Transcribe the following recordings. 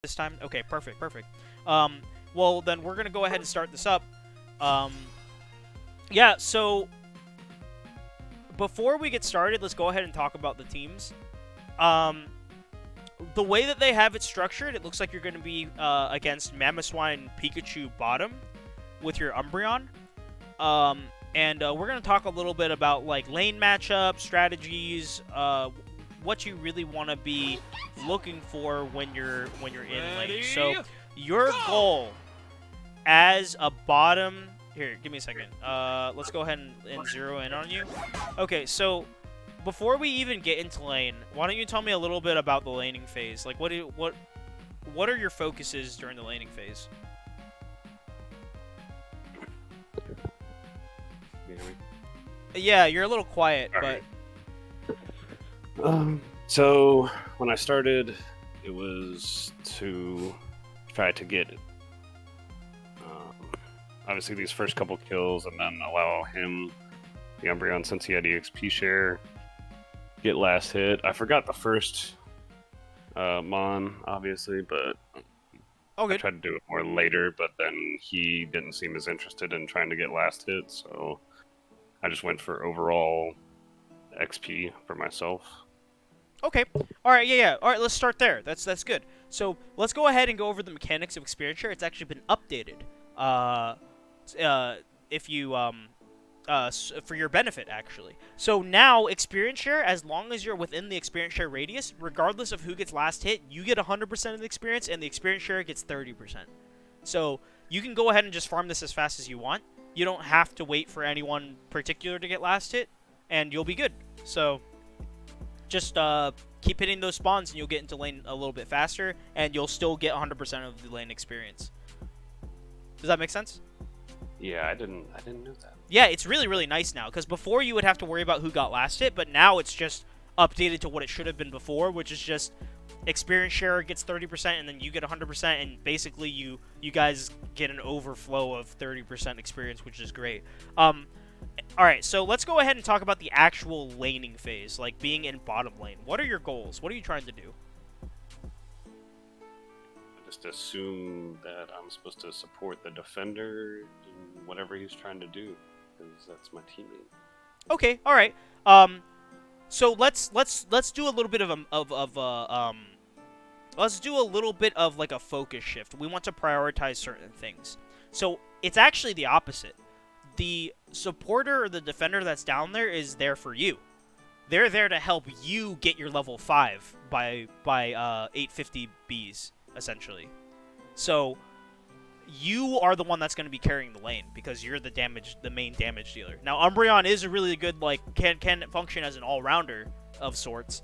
this time? Okay, perfect, perfect. Well, then we're going to go ahead and start this up. Um, yeah, so before we get started, let's go ahead and talk about the teams. The way that they have it structured, it looks like you're going to be against Mamoswine Pikachu bottom with your Umbreon. And we're going to talk a little bit about like lane matchup, strategies, what you really want to be looking for when you're in lane. So your goal as a bottom... Here, give me a second. Let's go ahead and zero in on you. Okay, so before we even get into lane, why don't you tell me a little bit about the laning phase? Like, what are your focuses during the laning phase? Yeah, you're a little quiet, but... So, when I started, it was to try to get, obviously, these first couple kills, and then allow him, the Umbreon, since he had EXP share, get last hit. I forgot the first Mon, obviously, but I tried to do it more later, but then he didn't seem as interested in trying to get last hit, so I just went for overall XP for myself. Okay. All right. Yeah. All right. Let's start there. That's good. So let's go ahead and go over the mechanics of experience share. It's actually been updated. If you for your benefit actually. So now experience share, as long as you're within the experience share radius, regardless of who gets last hit, you get 100% of the experience, and the experience share gets 30%. So you can go ahead and just farm this as fast as you want. You don't have to wait for anyone particular to get last hit, and you'll be good. So just keep hitting those spawns, and you'll get into lane a little bit faster, and you'll still get 100% of the lane experience. Does that make sense? Yeah, I didn't know that. Yeah, it's really, really nice now, because before you would have to worry about who got last hit, but now it's just updated to what it should have been before, which is just experience share gets 30%, and then you get 100%, and basically you guys get an overflow of 30% experience, which is great. Alright, so let's go ahead and talk about the actual laning phase, like being in bottom lane. What are your goals? What are you trying to do? I just assume that I'm supposed to support the defender in whatever he's trying to do, because that's my teammate. Okay, alright. So let's do a little bit let's do a little bit of like a focus shift. We want to prioritize certain things. So it's actually the opposite. The supporter or the defender that's down there is there for you. They're there to help you get your level 5 by 850 Bs, essentially. So you are the one that's going to be carrying the lane because you're the main damage dealer. Now Umbreon is a really good, like, can function as an all-rounder of sorts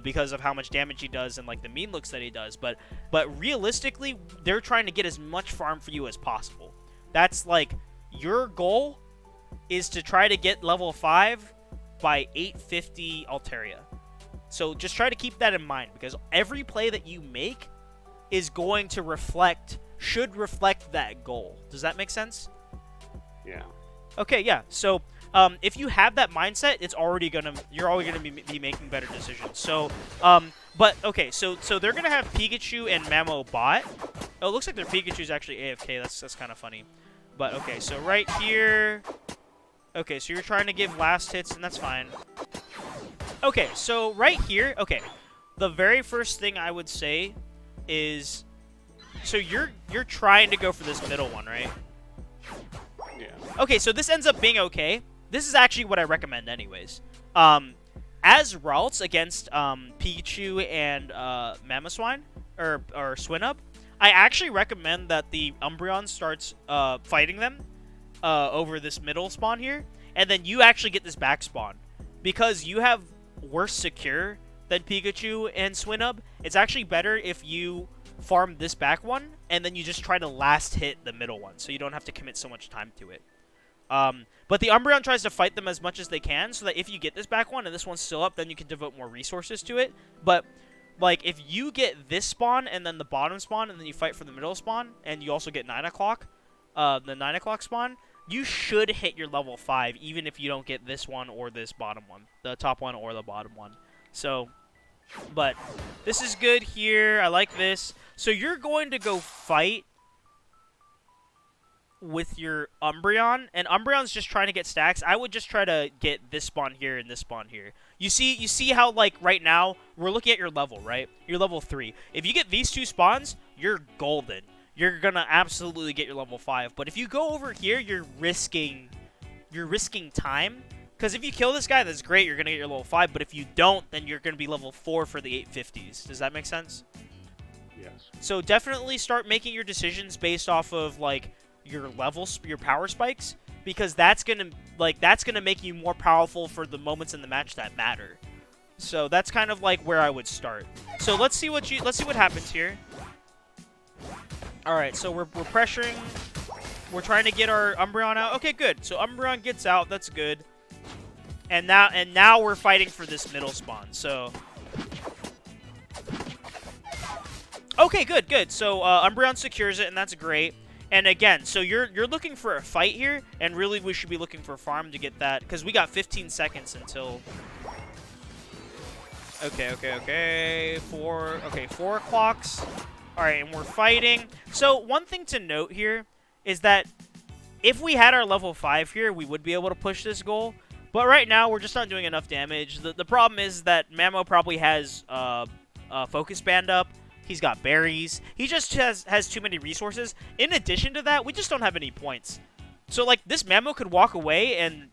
because of how much damage he does and like the mean looks that he does. But realistically, they're trying to get as much farm for you as possible. That's like your goal is to try to get level 5 by 850 Altaria. So just try to keep that in mind, because every play that you make is going to should reflect that goal. Does that make sense? Yeah. Okay, yeah. So if you have that mindset, you're already gonna be making better decisions. So but okay, so they're gonna have Pikachu and Mamoswine. Oh, it looks like their Pikachu's actually AFK. That's kind of funny. But, okay, so right here... Okay, so you're trying to give last hits, and that's fine. Okay, so right here... Okay, the very first thing I would say is... So you're trying to go for this middle one, right? Yeah. Okay, so this ends up being okay. This is actually what I recommend anyways. As Ralts against Pikachu and Mamoswine, or Swinub, I actually recommend that the Umbreon starts fighting them over this middle spawn here, and then you actually get this back spawn. Because you have worse secure than Pikachu and Swinub, it's actually better if you farm this back one, and then you just try to last hit the middle one, so you don't have to commit so much time to it. But the Umbreon tries to fight them as much as they can, so that if you get this back one and this one's still up, then you can devote more resources to it. But like, if you get this spawn, and then the bottom spawn, and then you fight for the middle spawn, and you also get 9 o'clock, the 9 o'clock spawn, you should hit your level 5, even if you don't get this one or this bottom one. The top one or the bottom one. So, but this is good here. I like this. So you're going to go fight with your Umbreon, and Umbreon's just trying to get stacks. I would just try to get this spawn here and this spawn here. You see how, like, right now, we're looking at your level, right? You're level 3. If you get these 2 spawns, you're golden. You're gonna absolutely get your level 5. But if you go over here, you're risking time. Because if you kill this guy, that's great, you're gonna get your level 5. But if you don't, then you're gonna be level 4 for the 850s. Does that make sense? Yes. So definitely start making your decisions based off of, like, your levels, your power spikes, because that's gonna make you more powerful for the moments in the match that matter. So that's kind of like where I would start. So let's see what happens here. All right, so we're pressuring. We're trying to get our Umbreon out. Okay, good. So Umbreon gets out. That's good. And now we're fighting for this middle spawn. So okay, good. So Umbreon secures it, and that's great. And again, so you're looking for a fight here, and really we should be looking for a farm to get that, because we got 15 seconds until... Okay. 4 o'clocks. Alright, and we're fighting. So one thing to note here is that if we had our level 5 here, we would be able to push this goal. But right now, we're just not doing enough damage. The problem is that Mamo probably has Focus Band up. He's got berries. He just has too many resources. In addition to that, we just don't have any points. So, like, this Mamo could walk away, and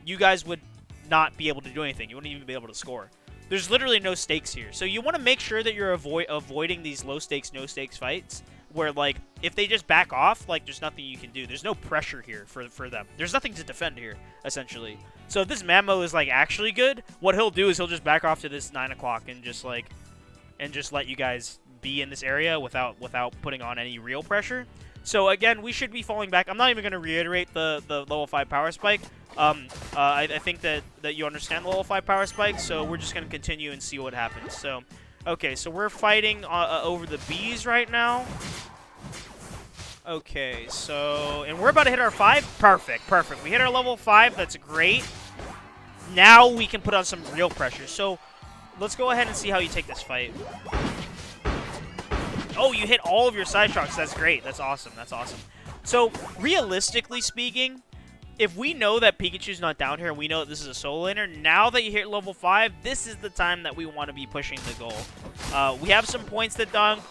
you guys would not be able to do anything. You wouldn't even be able to score. There's literally no stakes here. So you want to make sure that you're avoiding these low-stakes, no-stakes fights where, like, if they just back off, like, there's nothing you can do. There's no pressure here for them. There's nothing to defend here, essentially. So if this Mamo is, like, actually good, what he'll do is he'll just back off to this 9 o'clock and just, like, let you guys be in this area without putting on any real pressure. So again, we should be falling back. I'm not even going to reiterate the level 5 power spike. I think that you understand the level 5 power spike, so we're just going to continue and see what happens. So, okay, so we're fighting over the bees right now. Okay, so, and we're about to hit our 5. Perfect. We hit our level 5. That's great. Now we can put on some real pressure. So, let's go ahead and see how you take this fight. Oh, you hit all of your side shocks. That's great. That's awesome. So, realistically speaking, if we know that Pikachu's not down here and we know that this is a solo laner, now that you hit level 5, this is the time that we want to be pushing the goal. We have some points to dunk.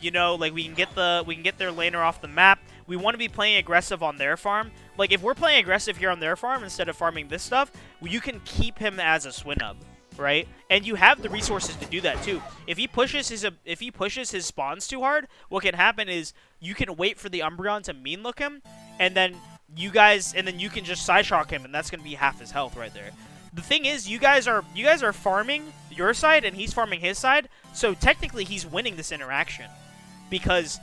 You know, like we can get their laner off the map. We want to be playing aggressive on their farm. Like, if we're playing aggressive here on their farm instead of farming this stuff, you can keep him as a Swinub. Right, and you have the resources to do that too. If he pushes his spawns too hard, what can happen is you can wait for the Umbreon to mean look him, and then you can just side shock him, and that's gonna be half his health right there. The thing is, you guys are farming your side, and he's farming his side, so technically he's winning this interaction because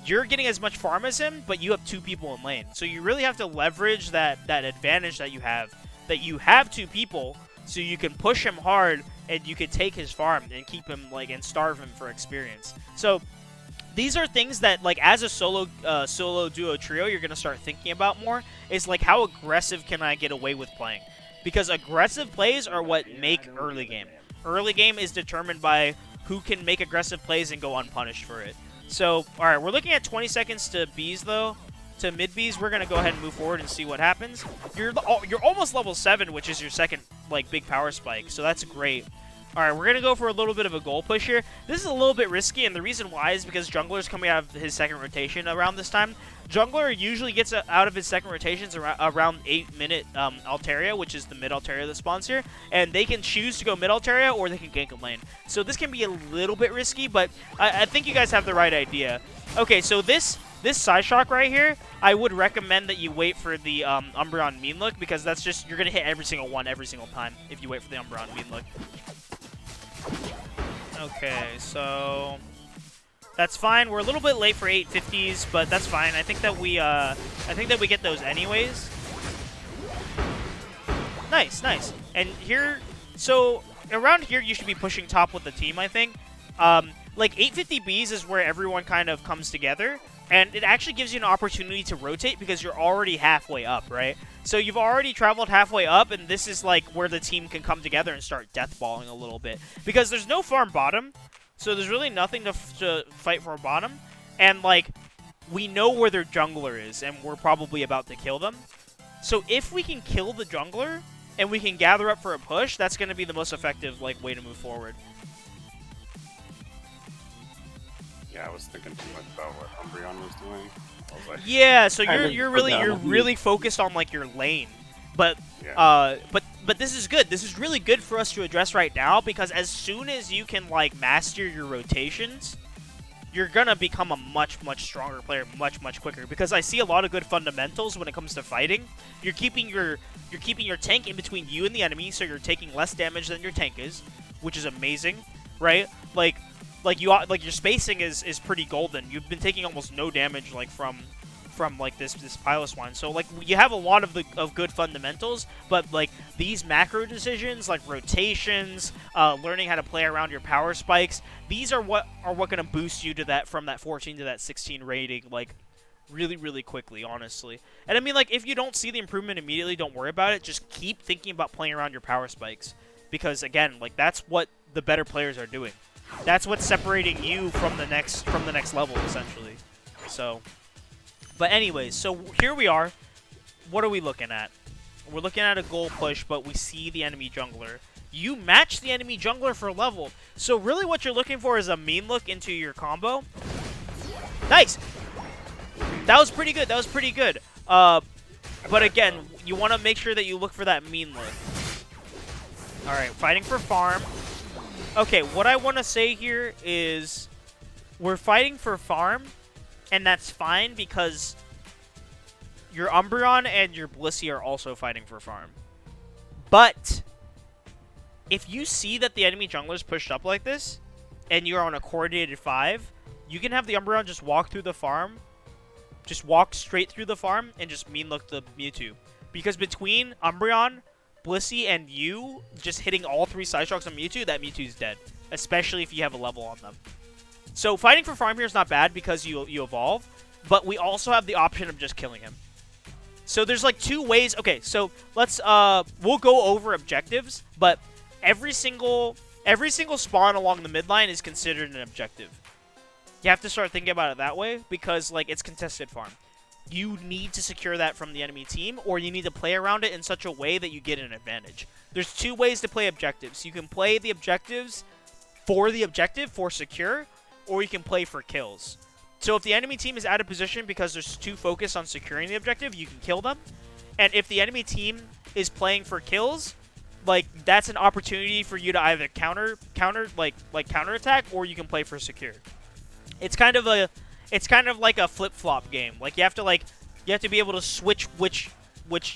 you're getting as much farm as him, but you have 2 people in lane. So you really have to leverage that advantage that you have 2 people. So you can push him hard, and you can take his farm and keep him, like, and starve him for experience. So these are things that, like, as a solo duo trio, you're gonna start thinking about more. Is like, how aggressive can I get away with playing? Because aggressive plays are what make early game. Early game is determined by who can make aggressive plays and go unpunished for it. So, all right, we're looking at 20 seconds to bees though. To mid bees, we're gonna go ahead and move forward and see what happens. You're almost level 7, which is your second, like, big power spike, so that's great. All right, we're gonna go for a little bit of a goal push here. This is a little bit risky, and the reason why is because Jungler's coming out of his second rotation around this time. Jungler usually gets out of his second rotations around 8-minute Altaria, which is the mid Altaria that spawns here, and they can choose to go mid Altaria or they can gank a lane. So this can be a little bit risky, but I think you guys have the right idea. Okay, so this side shock right here, I would recommend that you wait for the Umbreon mean look, because that's just, you're going to hit every single one every single time if you wait for the Umbreon mean look. Okay, so that's fine. We're a little bit late for 850s, but that's fine. I think that we get those anyways. Nice. And here, so around here you should be pushing top with the team, I think. Like 850Bs is where everyone kind of comes together. And it actually gives you an opportunity to rotate because you're already halfway up, right? So you've already traveled halfway up, and this is like where the team can come together and start deathballing a little bit. Because there's no farm bottom, So there's really nothing to fight for bottom. And, like, we know where their jungler is, and we're probably about to kill them. So if we can kill the jungler, and we can gather up for a push, that's going to be the most effective, like, way to move forward. Yeah, I was thinking too much about what Umbreon was doing. I was like, yeah, so you're really focused on, like, your lane. But yeah. But this is good. This is really good for us to address right now, because as soon as you can, like, master your rotations, you're gonna become a much stronger player much quicker. Because I see a lot of good fundamentals when it comes to fighting. You're keeping your tank in between you and the enemy, so you're taking less damage than your tank is, which is amazing, right? Like your spacing is pretty golden. You've been taking almost no damage, like, from like this Piloswine. So, like, you have a lot of good fundamentals, but, like, these macro decisions, like rotations, learning how to play around your power spikes, these are what gonna boost you to that, from that 14 to that 16 rating, like, really quickly, honestly. And I mean, like, if you don't see the improvement immediately, don't worry about it. Just keep thinking about playing around your power spikes, because again, like, that's what the better players are doing. That's what's separating you from the next level, essentially. So, but anyways, so here we are. What are we looking at? We're looking at a goal push, but we see the enemy jungler. You match the enemy jungler for level. So really what you're looking for is a mean look into your combo. Nice! That was pretty good. That was pretty good. But again, you want to make sure that you look for that mean look. Alright, fighting for farm. Okay, what I want to say here is we're fighting for farm, and that's fine because your Umbreon and your Blissey are also fighting for farm. But if you see that the enemy jungler is pushed up like this, and you're on a coordinated 5, you can have the Umbreon just walk through the farm, just walk straight through the farm, and just mean look the Mewtwo. Because between Umbreon, Blissey, and you just hitting all 3 side strokes on Mewtwo, that Mewtwo's dead. Especially if you have a level on them. So fighting for farm here is not bad because you evolve, but we also have the option of just killing him. So there's like 2 ways. Okay, so let's we'll go over objectives, but every single spawn along the midline is considered an objective. You have to start thinking about it that way because, like, it's contested farm. You need to secure that from the enemy team, or you need to play around it in such a way that you get an advantage. There's 2 ways to play objectives. You can play the objectives for secure, or you can play for kills. So if the enemy team is out of position because they're too focused on securing the objective, you can kill them. And if the enemy team is playing for kills, like, that's an opportunity for you to either counterattack, or you can play for secure. It's kind of like a flip-flop game. Like, you have to be able to switch which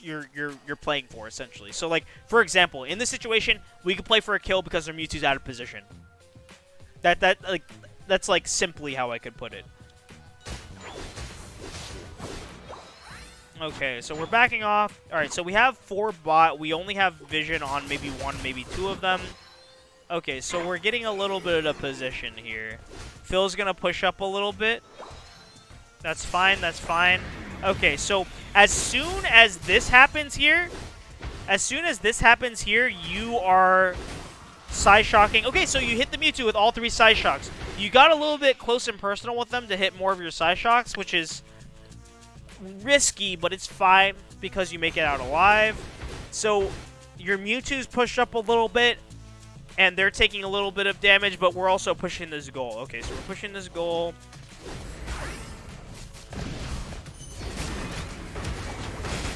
you're playing for, essentially. So, like, for example, in this situation, we could play for a kill because their Mewtwo's out of position. That's like simply how I could put it. Okay, so we're backing off. Alright, so we have 4 bot. We only have vision on maybe 1, maybe 2 of them. Okay, so we're getting a little bit of position here. Phil's gonna push up a little bit. That's fine, that's fine. Okay, so as soon as this happens here, you are Psy-shocking. Okay, so you hit the Mewtwo with all 3 Psy-shocks. You got a little bit close and personal with them to hit more of your Psy-shocks, which is risky, but it's fine because you make it out alive. So your Mewtwo's pushed up a little bit, and they're taking a little bit of damage, but we're also pushing this goal. Okay, so we're pushing this goal.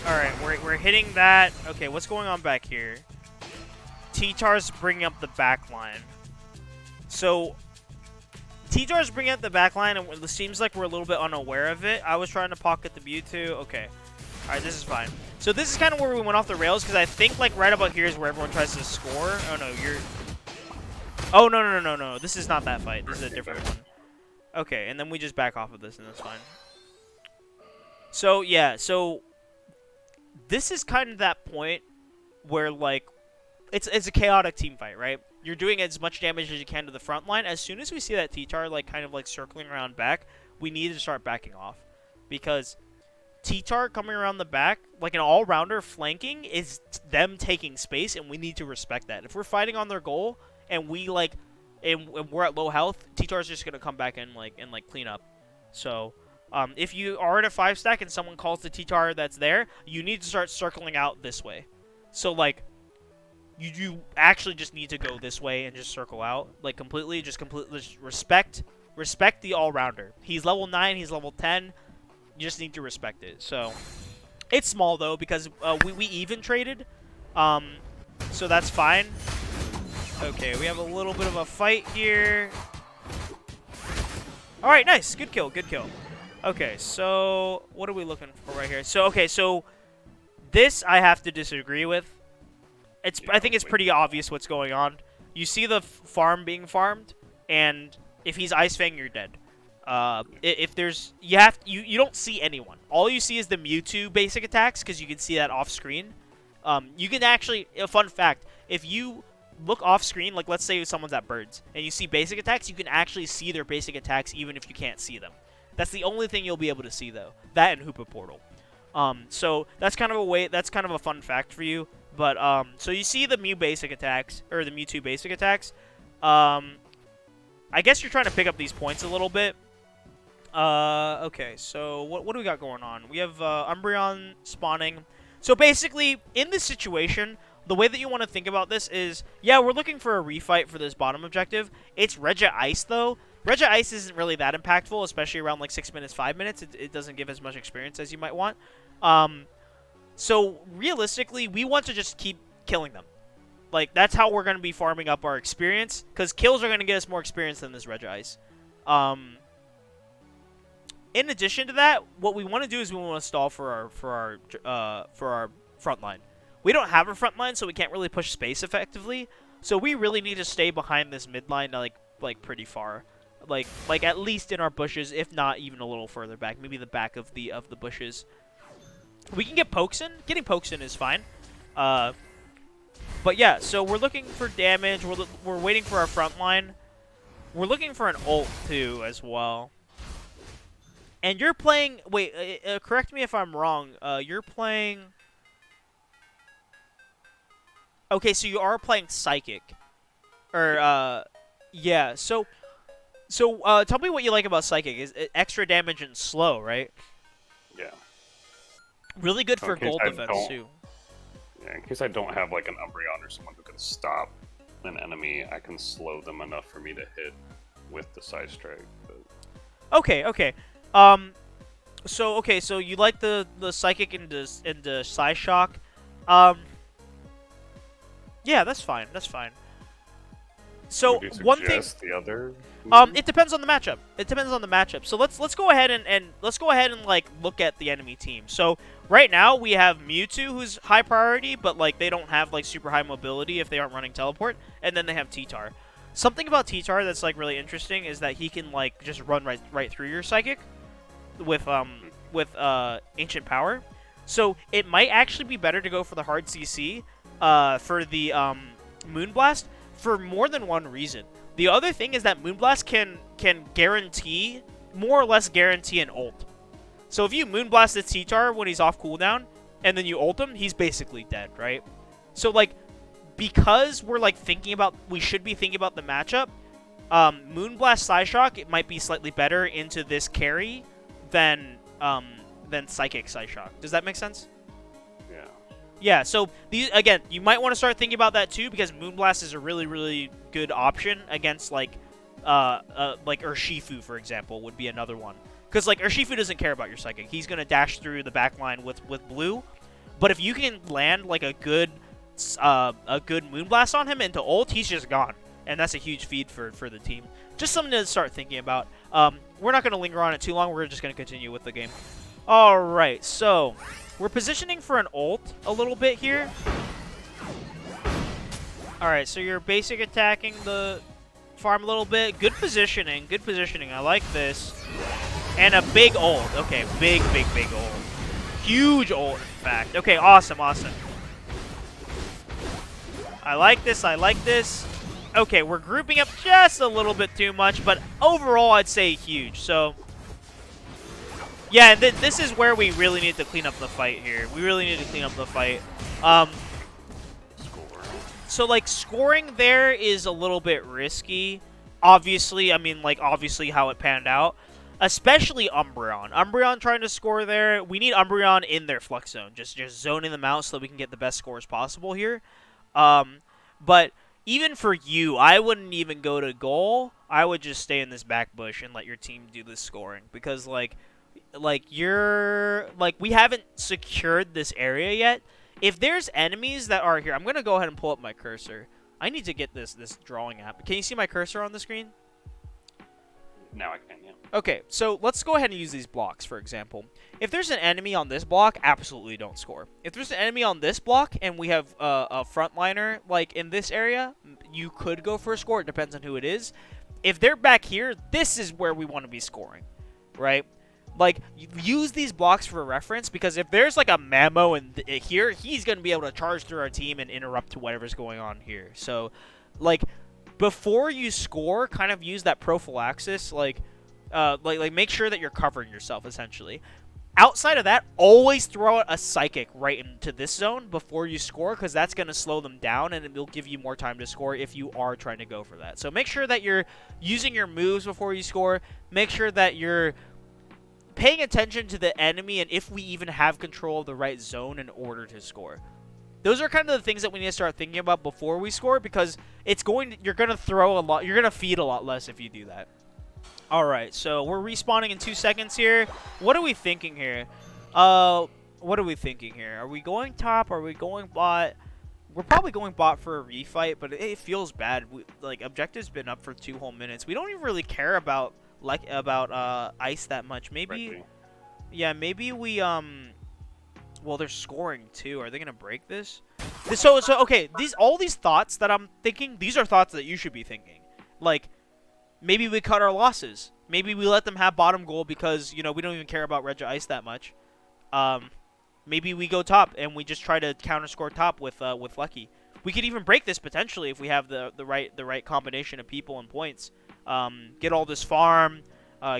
Alright, we're hitting that. Okay, what's going on back here? T-Tar's bringing up the back line. So, T-Tar's bringing up the back line, and it seems like we're a little bit unaware of it. I was trying to pocket the Mewtwo. Okay. Alright, this is fine. So this is kind of where we went off the rails, because I think, like, right about here is where everyone tries to score. Oh, no, you're... Oh, no. This is not that fight. This is a different one. Okay, and then we just back off of this, and that's fine. So, yeah, so... This is kind of that point where, like, it's a chaotic team fight, right? You're doing as much damage as you can to the front line. As soon as we see that T-Tar, like, kind of, like, circling around back, we need to start backing off. Because T-Tar coming around the back, like an all-rounder flanking, is them taking space, and we need to respect that. If we're fighting on their goal, and we, like, and we're at low health, T-Tar's just gonna come back and clean up. So, if you are at a 5-stack and someone calls the T-Tar that's there, you need to start circling out this way. So like, you actually just need to go this way and just circle out, like completely respect the all-rounder. He's level 9, he's level 10. You just need to respect it. So it's small though because we even traded, so that's fine. Okay, we have a little bit of a fight here. All right, nice, good kill, good kill. Okay, so what are we looking for right here? So okay, so this I have to disagree with. I think it's pretty obvious what's going on. You see the farm being farmed, and if he's Ice Fang, you're dead. If there's you don't see anyone. All you see is the Mewtwo basic attacks because you can see that off screen. You can actually, a fun fact, if you look off screen, like let's say someone's at birds and you see basic attacks, you can actually see their basic attacks even if you can't see them. That's the only thing you'll be able to see though. That and Hoopa Portal. So that's kind of a fun fact for you. But so you see the Mew basic attacks or the Mewtwo basic attacks. I guess you're trying to pick up these points a little bit. Okay, so what do we got going on? We have Umbreon spawning. So basically, in this situation, the way that you want to think about this is, yeah, we're looking for a refight for this bottom objective. It's Regia Ice, though. Regia Ice isn't really that impactful, especially around like 6 minutes, 5 minutes. It doesn't give as much experience as you might want. So realistically, we want to just keep killing them. Like, that's how we're going to be farming up our experience, because kills are going to get us more experience than this Regia Ice. In addition to that, what we want to do is we want to stall for our front line. We don't have a front line, so we can't really push space effectively. So we really need to stay behind this mid line, like pretty far, like at least in our bushes, if not even a little further back, maybe the back of the bushes. We can get pokes in. Getting pokes in is fine. But yeah, so we're looking for damage. We're waiting for our front line. We're looking for an ult too as well. And you're playing... Wait, correct me if I'm wrong. You're playing... Okay, so you are playing Psychic. Or, yeah. So tell me what you like about Psychic. Is it extra damage and slow, right? Yeah. Really good for gold defense, too. Yeah, in case I don't have, like, an Umbreon or someone who can stop an enemy, I can slow them enough for me to hit with the Side Strike. But... Okay. So you like the Psychic into Psyshock. Yeah, that's fine. That's fine. So would you one thing, the other? It depends on the matchup. It depends on the matchup. So let's go ahead and like look at the enemy team. So right now we have Mewtwo, who's high priority, but like they don't have like super high mobility if they aren't running teleport, and then they have T-Tar. Something about T-Tar that's like really interesting is that he can like just run right through your Psychic with Ancient Power. So it might actually be better to go for the hard CC for the Moonblast for more than one reason. The other thing is that Moonblast can guarantee, more or less guarantee an ult. So if you Moonblast the T-Tar when he's off cooldown and then you ult him, he's basically dead, right? So like, because we're like we should be thinking about the matchup, Moonblast Psyshock, it might be slightly better into this carry than Psychic Psyshock. Does that make sense? Yeah. Yeah, so these again, you might want to start thinking about that too, because Moonblast is a really, really good option against like Urshifu, for example, would be another one. Because like Urshifu doesn't care about your Psychic. He's gonna dash through the back line with blue. But if you can land like a good Moonblast on him into ult, he's just gone. And that's a huge feed for the team. Just something to start thinking about. We're not going to linger on it too long. We're just going to continue with the game. Alright, so we're positioning for an ult a little bit here. Alright, so you're basic attacking the farm a little bit. Good positioning. Good positioning. I like this. And a big ult. Okay, big ult. Huge ult, in fact. Okay, awesome. I like this. Okay, we're grouping up just a little bit too much, but overall I'd say huge. So, yeah, this is where we really need to clean up the fight here. We really need to clean up the fight. So, like, scoring there is a little bit risky. obviously, I mean, like, obviously how it panned out. Especially Umbreon. Umbreon trying to score there. We need Umbreon in their flex zone. Just zoning them out so that we can get the best scores possible here. But even for you, I wouldn't even go to goal. I would just stay in this back bush and let your team do the scoring. Because, we haven't secured this area yet. If there's enemies that are here, I'm going to go ahead and pull up my cursor. I need to get this drawing app. Can you see my cursor on the screen? Now I can, yeah. Okay, so let's go ahead and use these blocks, for example. If there's an enemy on this block, absolutely don't score. If there's an enemy on this block and we have a frontliner, like in this area, you could go for a score. It depends on who it is. If they're back here, this is where we want to be scoring, right? Like, use these blocks for reference, because if there's like a Mamo here, he's going to be able to charge through our team and interrupt to whatever's going on here. So, like, before you score, kind of use that prophylaxis, like make sure that you're covering yourself, essentially. Outside of that, always throw out a Psychic right into this zone before you score, because that's going to slow them down, and it will give you more time to score if you are trying to go for that. So make sure that you're using your moves before you score. Make sure that you're paying attention to the enemy and if we even have control of the right zone in order to score. Those are kind of the things that we need to start thinking about before we score, because you're going to throw a lot, you're going to feed a lot less if you do that. All right, so we're respawning in 2 seconds here. What are we thinking here? Are we going top? Are we going bot? We're probably going bot for a refight, but it feels bad. Objective's been up for 2 whole minutes. We don't even really care about ice that much. Maybe, yeah, maybe we well, they're scoring too. Are they gonna break this? So okay. All these thoughts that I'm thinking, these are thoughts that you should be thinking. Like, maybe we cut our losses. Maybe we let them have bottom goal because, we don't even care about Regi Ice that much. Maybe we go top and we just try to counter score top with Lucky. We could even break this potentially if we have the right combination of people and points. Get all this farm,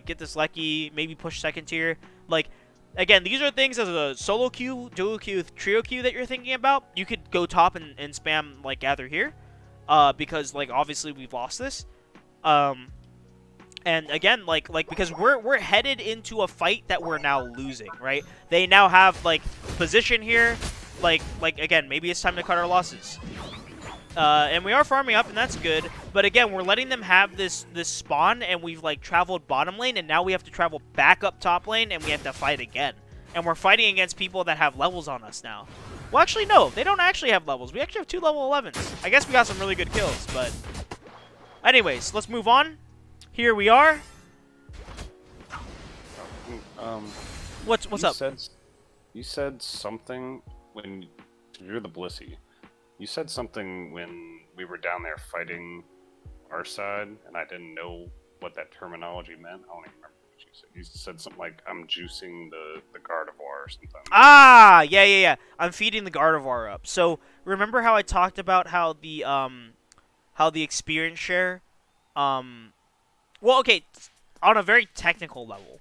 get this Lucky, maybe push second tier. Like, again, these are things as a solo queue, duo queue, trio queue that you're thinking about. You could go top and spam gather here, because obviously we've lost this. And again, because we're headed into a fight that we're now losing, right? They now have position here, again, maybe it's time to cut our losses. And we are farming up, and that's good. But again, we're letting them have this spawn, and we've traveled bottom lane, and now we have to travel back up top lane, and we have to fight again. And we're fighting against people that have levels on us now. Well, actually, no, they don't actually have levels. We actually have 2 level 11s. I guess we got some really good kills, but anyways, let's move on. Here we are. What's up? You said something when you're the Blissey. You said something when we were down there fighting our side, and I didn't know what that terminology meant. I don't even remember what you said. You said something like, I'm juicing the Gardevoir or something. Ah, yeah. I'm feeding the Gardevoir up. So, remember how I talked about how the experience share, well, okay, on a very technical level,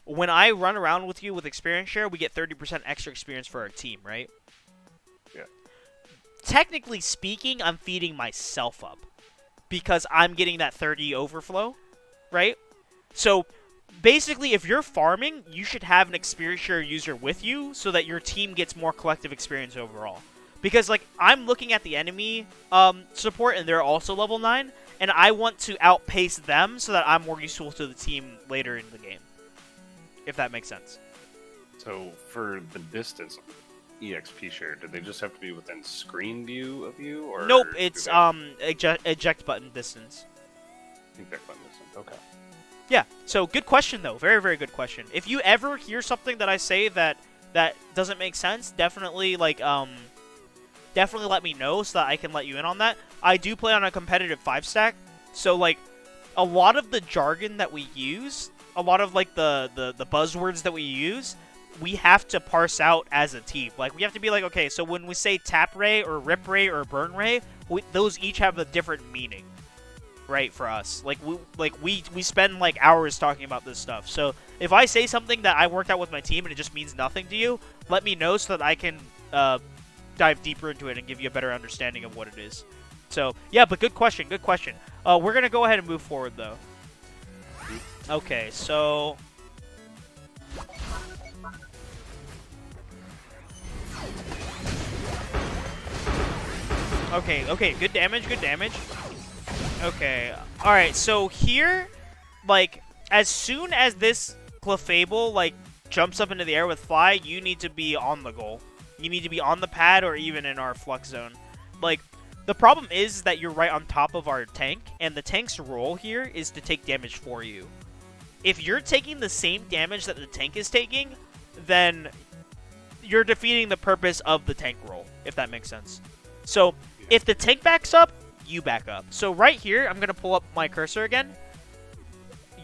when I run around with you with experience share, we get 30% extra experience for our team, right? Yeah. Technically speaking, I'm feeding myself up because I'm getting that 30 overflow, right? So basically, if you're farming, you should have an experience share user with you so that your team gets more collective experience overall. Because I'm looking at the enemy support, and they're also level 9, and I want to outpace them so that I'm more useful to the team later in the game. If that makes sense. So for the distance EXP share, do they just have to be within screen view of you, or nope? It's eject button distance. Eject button distance. Okay. Yeah. So good question though. Very, very good question. If you ever hear something that I say that doesn't make sense, definitely definitely let me know so that I can let you in on that. I do play on a competitive 5-stack, so a lot of the jargon that we use, a lot of the buzzwords that we use, we have to parse out as a team. We have to be okay, so when we say tap ray or rip ray or burn ray, those each have a different meaning, right? For us, we spend hours talking about this stuff. So if I say something that I worked out with my team and it just means nothing to you, let me know so that I can dive deeper into it and give you a better understanding of what it is. So, yeah, but good question, good question. We're going to go ahead and move forward, though. Okay, so... Okay, good damage, good damage. Okay, alright, so here, like, as soon as this Clefable, like, jumps up into the air with Fly, you need to be on the goal. You need to be on the pad or even in our Flux Zone. Like, the problem is that you're right on top of our tank, and the tank's role here is to take damage for you. If you're taking the same damage that the tank is taking, then you're defeating the purpose of the tank role, if that makes sense. So, if the tank backs up, you back up. So right here, I'm going to pull up my cursor again.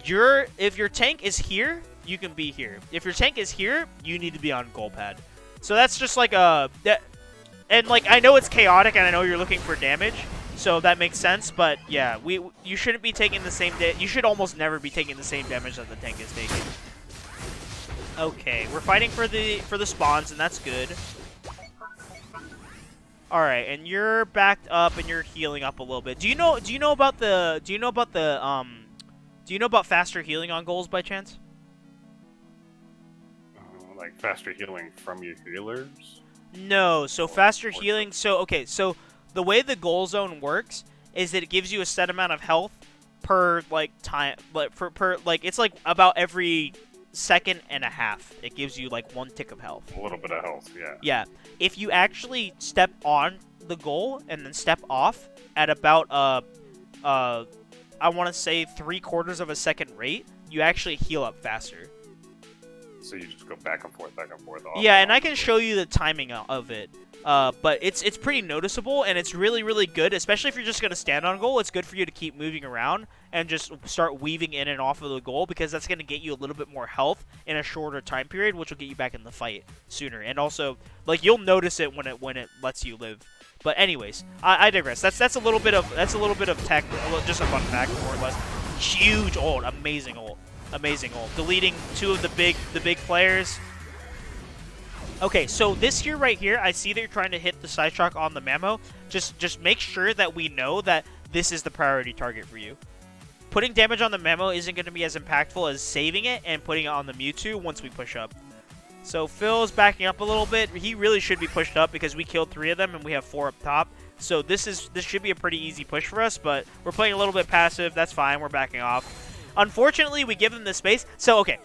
If your tank is here, you can be here. If your tank is here, you need to be on goal pad. So that's just like a... And like, I know it's chaotic and I know you're looking for damage, so that makes sense, but yeah, you shouldn't be taking the same you should almost never be taking the same damage that the tank is taking. Okay, we're fighting for the spawns, and that's good. All right, and you're backed up and you're healing up a little bit. Do you know about faster healing on goals by chance? Like faster healing from your healers? No, so faster healing. So okay, so the way the goal zone works is that it gives you a set amount of health per like time, like per like it's like about every second and a half. It gives you like 1 tick of health. A little bit of health, yeah. Yeah. If you actually step on the goal and then step off at about I want to say 3/4 of a second rate, you actually heal up faster. So you just go back and forth, off. Yeah, and I can show you the timing of it. But it's pretty noticeable, and it's really, really good, especially if you're just going to stand on goal. It's good for you to keep moving around and just start weaving in and off of the goal, because that's going to get you a little bit more health in a shorter time period, which will get you back in the fight sooner. And also, like, you'll notice it when it lets you live. But anyways, I digress. That's a little bit of tech, just a fun fact, more or less. Huge ult, amazing ult. Amazing ult. Deleting 2 of the big players. Okay, so this here right here, I see that you're trying to hit the side shock on the Mamo. Just make sure that we know that this is the priority target for you. Putting damage on the Mamo isn't going to be as impactful as saving it and putting it on the Mewtwo once we push up. So Phil's backing up a little bit. He really should be pushed up because we killed 3 of them and we have 4 up top. So this should be a pretty easy push for us, but we're playing a little bit passive. That's fine. We're backing off. Unfortunately, we give them the space. So, okay,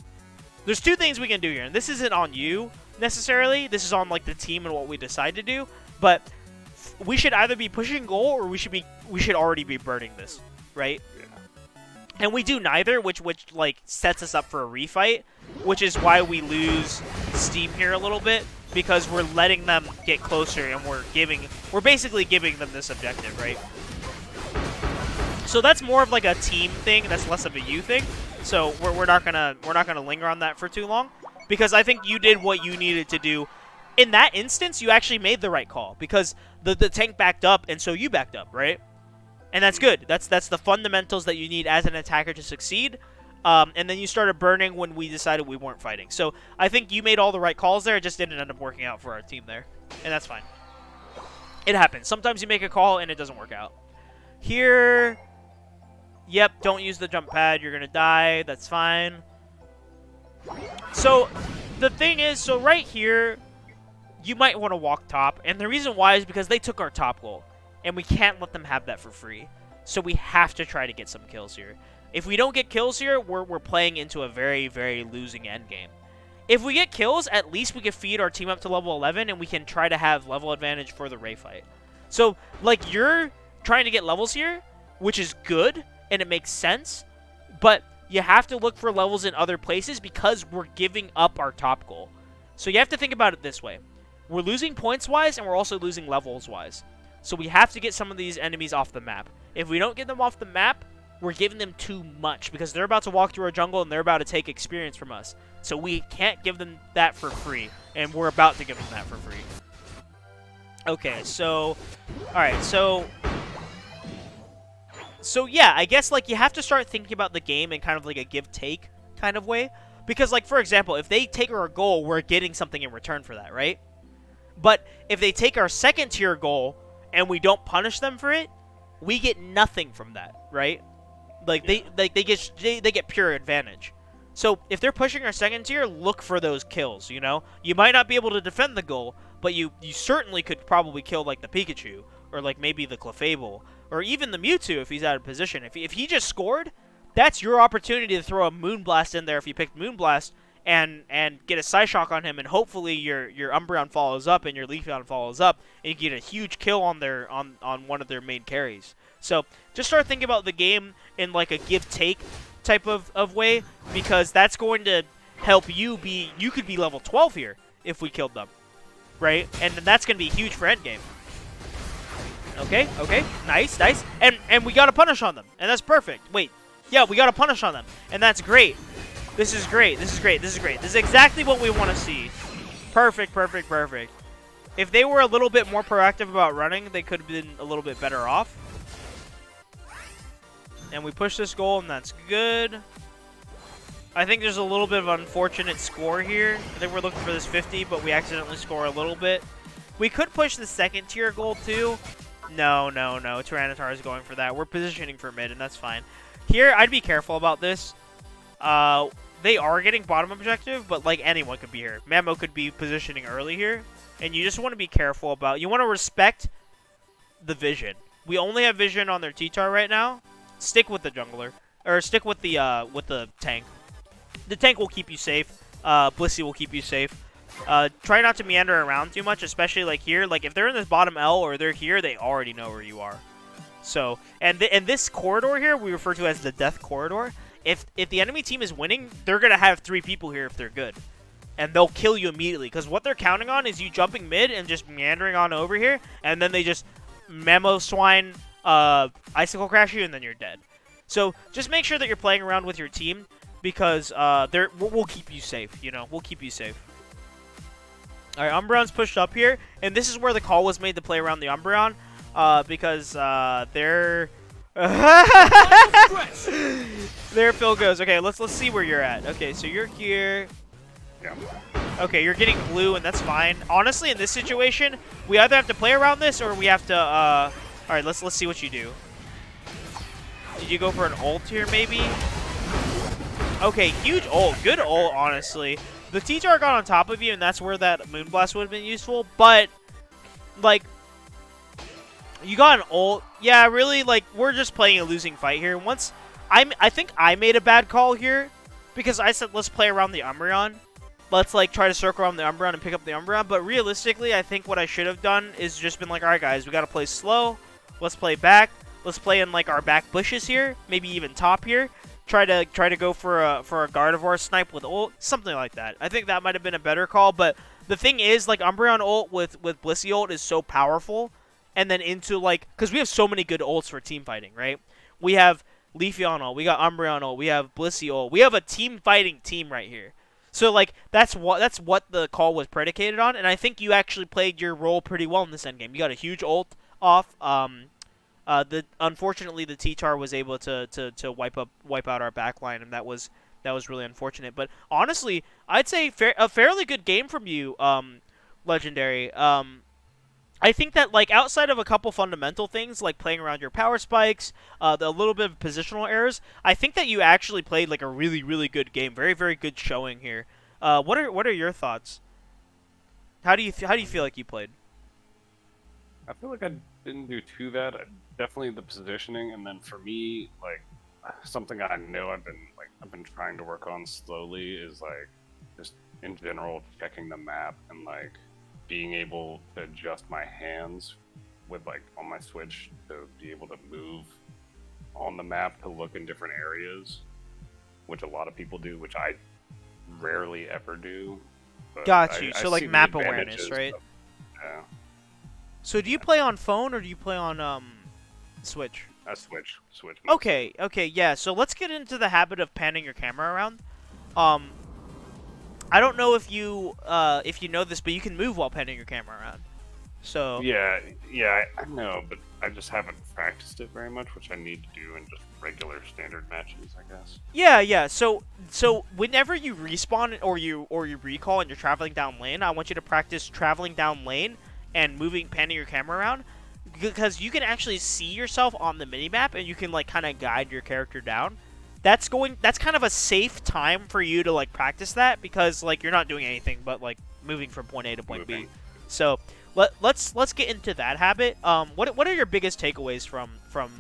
there's 2 things we can do here, and this isn't on you necessarily. This is on like the team and what we decide to do. But we should either be pushing goal or we should already be burning this, right? Yeah. And we do neither, which like sets us up for a refight, which is why we lose steam here a little bit, because we're letting them get closer and we're basically giving them this objective, right? So that's more of like a team thing. That's less of a you thing. So we're not gonna linger on that for too long, because I think you did what you needed to do. In that instance, you actually made the right call, because the tank backed up, and so you backed up, right? And that's good. That's the fundamentals that you need as an attacker to succeed. And then you started burning when we decided we weren't fighting. So I think you made all the right calls there. It just didn't end up working out for our team there, and that's fine. It happens. Sometimes you make a call and it doesn't work out. Here. Yep, don't use the jump pad. You're going to die. That's fine. So, the thing is, so right here, you might want to walk top. And the reason why is because they took our top goal. And we can't let them have that for free. So we have to try to get some kills here. If we don't get kills here, we're playing into a very, very losing endgame. If we get kills, at least we can feed our team up to level 11. And we can try to have level advantage for the Ray fight. So, like, you're trying to get levels here, which is good. And it makes sense, but you have to look for levels in other places because we're giving up our top goal. So you have to think about it this way. We're losing points-wise, and we're also losing levels-wise. So we have to get some of these enemies off the map. If we don't get them off the map, we're giving them too much, because they're about to walk through our jungle, and they're about to take experience from us. So we can't give them that for free, and we're about to give them that for free. Okay, so... Alright, So yeah, I guess like you have to start thinking about the game in kind of like a give-take kind of way. Because like, for example, if they take our goal, we're getting something in return for that, right? But if they take our second tier goal and we don't punish them for it, We get nothing from that, right? Like they get pure advantage. So if they're pushing our second tier, look for those kills. You know, you might not be able to defend the goal, but you certainly could probably kill like the Pikachu or like maybe the Clefable or even the Mewtwo if he's out of position. If he just scored, that's your opportunity to throw a Moonblast in there if you picked Moonblast and get a Psyshock on him, and hopefully your Umbreon follows up and your Leafeon follows up, and you get a huge kill on their on one of their main carries. So just start thinking about the game in like a give-take type of way, because that's going to help you be. You could be level 12 here if we killed them, right? And that's going to be huge for endgame. Okay, nice, and we got a punish on them, and that's perfect. Wait, yeah, we got a punish on them, and that's great. This is great. This is exactly what we want to see. Perfect. If they were a little bit more proactive about running, they could have been a little bit better off. And we push this goal, and that's good. I think there's a little bit of an unfortunate score here. I think we're looking for this 50, but we accidentally score a little bit. We could push the second tier goal, too. No. Tyranitar is going for that. We're positioning for mid, and that's fine. Here, I'd be careful about this. They are getting bottom objective, but like anyone could be here. Memo could be positioning early here, and you just want to be careful about. You want to respect the vision. We only have vision on their T-Tar right now. Stick with the jungler, or stick with the tank. The tank will keep you safe. Blissey will keep you safe. Try not to meander around too much, especially like here. Like if they're in this bottom L or they're here, they already know where you are. So, and this corridor here we refer to as the death corridor. If the enemy team is winning, they're gonna have 3 people here if they're good, and they'll kill you immediately. Because what they're counting on is you jumping mid and just meandering on over here, and then they just Memo Swine, Icicle Crash you, and then you're dead. So just make sure that you're playing around with your team, because we'll keep you safe. You know, we'll keep you safe. All right, Umbreon's pushed up here, and this is where the call was made to play around the Umbreon, because they're. There Phil goes. Okay, let's see where you're at. Okay, so you're here. Yeah. Okay, you're getting blue, and that's fine. Honestly, in this situation, we either have to play around this or we have to. All right, let's see what you do. Did you go for an ult here, maybe? Okay, huge ult. Good ult, honestly. The T-Tar got on top of you, and that's where that Moonblast would have been useful. But like. You got an ult. Yeah, really, like, we're just playing a losing fight here. I think I made a bad call here, because I said let's play around the Umbreon. Let's, like, try to circle around the Umbreon and pick up the Umbreon. But realistically, I think what I should have done is just been like, all right, guys, we got to play slow. Let's play back. Let's play in, like, our back bushes here. Maybe even top here. Try to go for a Gardevoir snipe with ult. Something like that. I think that might have been a better call. But the thing is, like, Umbreon ult with Blissey ult is so powerful. And then into, like, because we have so many good ults for team fighting, right? We have Leafeon ult, we got Umbreon ult, we have Blissey ult. We have a team fighting team right here. So, like, that's what the call was predicated on, and I think you actually played your role pretty well in this endgame. You got a huge ult off. Unfortunately, the T-Tar was able to wipe out our backline, and that was really unfortunate. But honestly, I'd say a fairly good game from you, Legendary. I think that, like, outside of a couple fundamental things, like playing around your power spikes, a little bit of positional errors, I think that you actually played, like, a really, really good game. Very, very good showing here. What are your thoughts? How do you feel like you played? I feel like I didn't do too bad. Definitely the positioning, and then for me, like, something I know I've been trying to work on slowly is, like, just in general checking the map and, like, being able to adjust my hands with, like, on my Switch to be able to move on the map to look in different areas, which a lot of people do, which I rarely ever do. Got you. So, like, map awareness, right? Yeah. So do you play on phone or do you play on Switch? Switch. Okay, yeah. So let's get into the habit of panning your camera around. I don't know if you know this, but you can move while panning your camera around. So yeah, I know, but I just haven't practiced it very much, which I need to do in just regular standard matches, I guess. Yeah. So whenever you respawn or you recall and you're traveling down lane, I want you to practice traveling down lane and panning your camera around. because you can actually see yourself on the minimap and you can like kind of guide your character down. That's kind of a safe time for you to like practice that, because like you're not doing anything but like moving from point A to point B. So let's get into that habit. What are your biggest takeaways from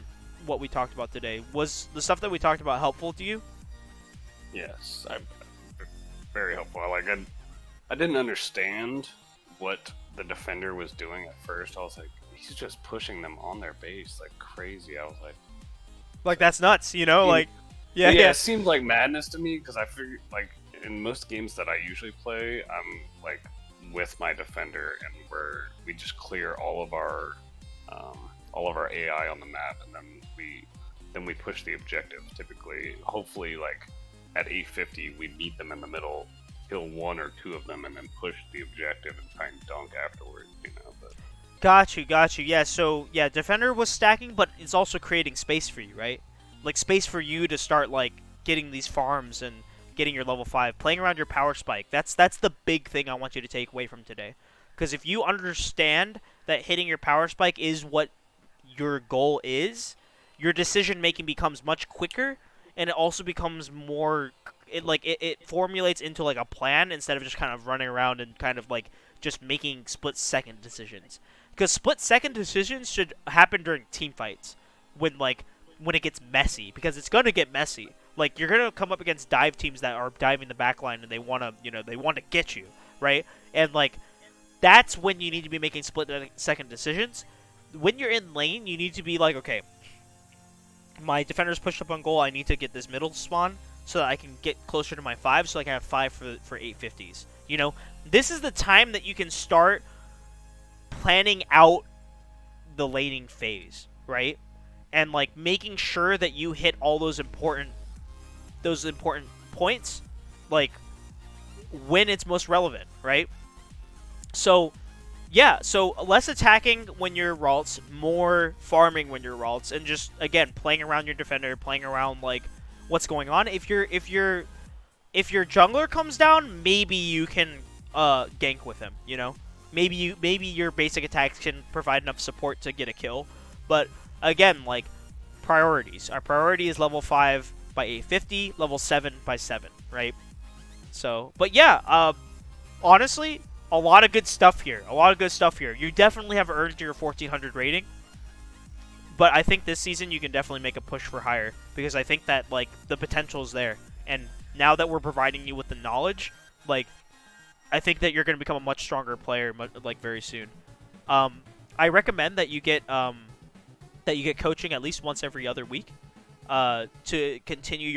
what we talked about today? Was the stuff that we talked about helpful to you? Yes, very helpful. I didn't understand what the defender was doing at first. I was like, he's just pushing them on their base like crazy. I was like that's nuts, you know, like yeah, it seemed like madness to me, because I figured like in most games that I usually play, I'm like with my defender, and we just clear all of our AI on the map, and then we push the objective. Typically, hopefully, like at 850, we meet them in the middle, kill one or two of them, and then push the objective and try and dunk afterwards. You know, but. Got you. Yeah, so yeah, defender was stacking, but it's also creating space for you, right? Like space for you to start like getting these farms and getting your level 5, playing around your power spike. That's the big thing I want you to take away from today. Because if you understand that hitting your power spike is what your goal is, your decision making becomes much quicker, and it also becomes more it formulates into like a plan instead of just kind of running around and kind of like just making split-second decisions. Because split-second decisions should happen during team fights when it gets messy, because it's gonna get messy. Like, you're gonna come up against dive teams that are diving the backline and they wanna get you, right? And like that's when you need to be making split-second decisions. When you're in lane, you need to be like, okay, my defender's pushed up on goal. I need to get this middle spawn so that I can get closer to my 5, so I can have 5 for 850s. You know, this is the time that you can start planning out the laning phase, right? And like making sure that you hit all those important points, like when it's most relevant, right? So yeah, so less attacking when you're Ralts, more farming when you're Ralts, and just again playing around your defender, playing around like what's going on. If your jungler comes down, maybe you can gank with him, you know? Maybe your basic attacks can provide enough support to get a kill. But again, like priorities. Our priority is level 5 by 850, level 7 by 7, right? So, but yeah, honestly, a lot of good stuff here. You definitely have earned your 1400 rating. But I think this season you can definitely make a push for higher, because I think that like the potential is there. And now that we're providing you with the knowledge, like I think that you're going to become a much stronger player like very soon. I recommend that you get coaching at least once every other week to continue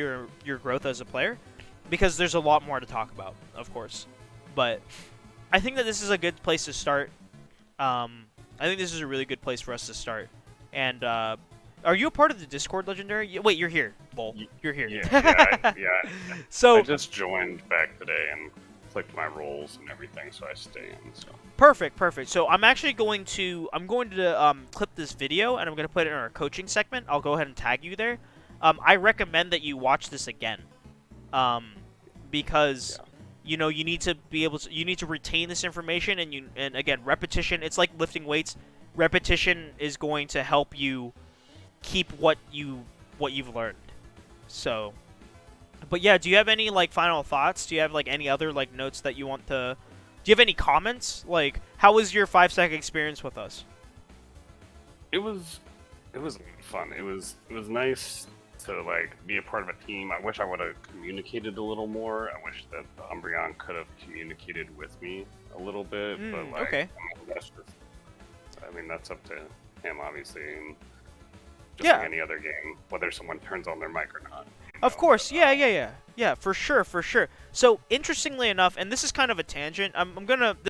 your growth as a player, because there's a lot more to talk about, of course. But I think that this is a good place to start. I think this is a really good place for us to start. And are you a part of the Discord, Legendary? Wait, you're here, Bull. You're here. Yeah. So I just joined back today and clicked my roles and everything, so I stay in. So perfect. So I'm actually going to clip this video and I'm going to put it in our coaching segment. I'll go ahead and tag you there. I recommend that you watch this again, because you know you need to retain this information, and again, repetition. It's like lifting weights. Repetition is going to help you keep what you've learned. So, but yeah, do you have any like final thoughts? Do you have like any other like notes that you want to? Do you have any comments? Like, how was your 5-second experience with us? It was fun. It was nice to like be a part of a team. I wish I would have communicated a little more. I wish that Umbreon could have communicated with me a little bit. But like, okay. That's up to him, obviously. And just like any other game, whether someone turns on their mic or not. Of course, yeah, for sure. So, interestingly enough, and this is kind of a tangent, I'm gonna